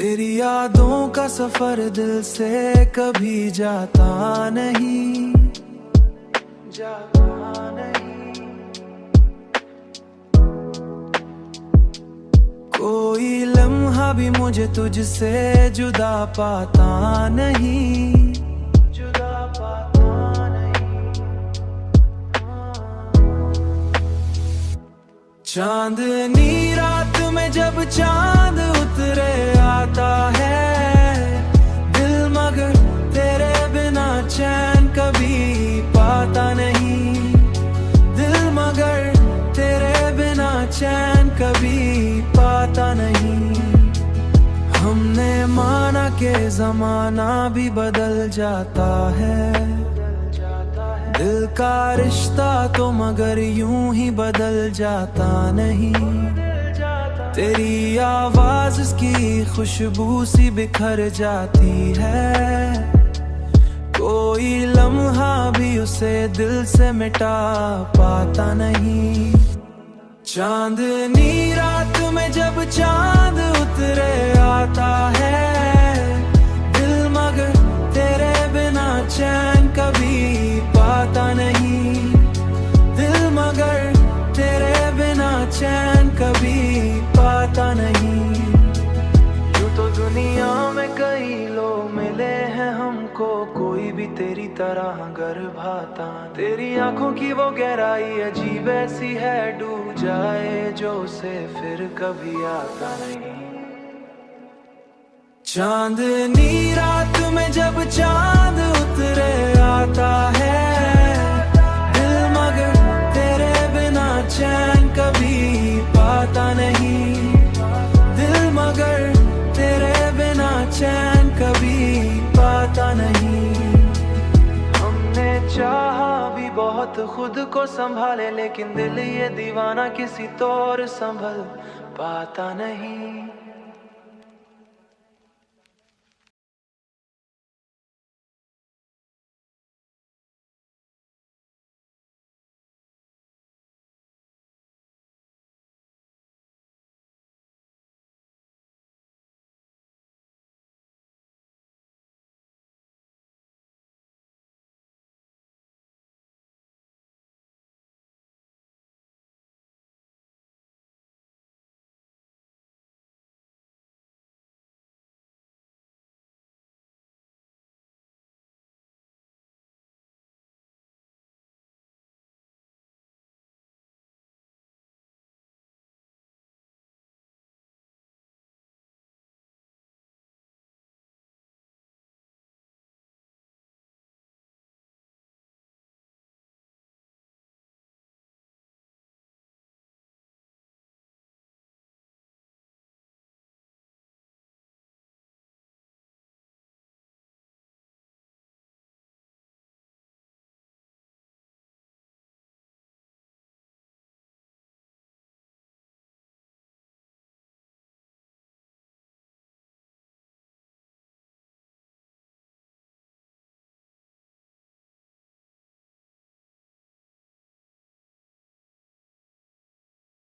तेरी यादों का सफर दिल से कभी जाता नहीं, जाता नहीं। कोई लम्हा भी मुझे तुझसे जुदा पाता नहीं, जुदा पाता नहीं। चांदनी रात में जब चांद उतरे आता है दिल, मगर तेरे बिना चैन कभी पाता नहीं। दिल मगर तेरे बिना चैन कभी पाता नहीं। हमने माना कि जमाना भी बदल जाता है, दिल का रिश्ता तो मगर यूं ही बदल जाता नहीं। तेरी आवाज की खुशबू सी बिखर जाती है, कोई लम्हा भी उसे दिल से मिटा पाता नहीं। चांदनी रात में जब चांद उतरे आता है दिल, मगर तेरे बिना चैन कभी पाता नहीं। दिल मगर तेरे बिना चैन कभी पाता नहीं। यूं तो दुनिया में कई लोग मिले हैं हमको, कोई भी तेरी तरह गर्भाता। तेरी आंखों की वो गहराई अजीब ऐसी है, डूब जाए जो उसे फिर कभी आता नहीं। चांदनी रात में जब चांद उतरे आता है दिल, मगर तेरे बिना चैन कभी पाता नहीं। दिल मगर तेरे बिना चैन कभी पाता नहीं। हमने चाहा भी बहुत खुद को संभाले, लेकिन दिल ये दीवाना किसी तौर संभल पाता नहीं।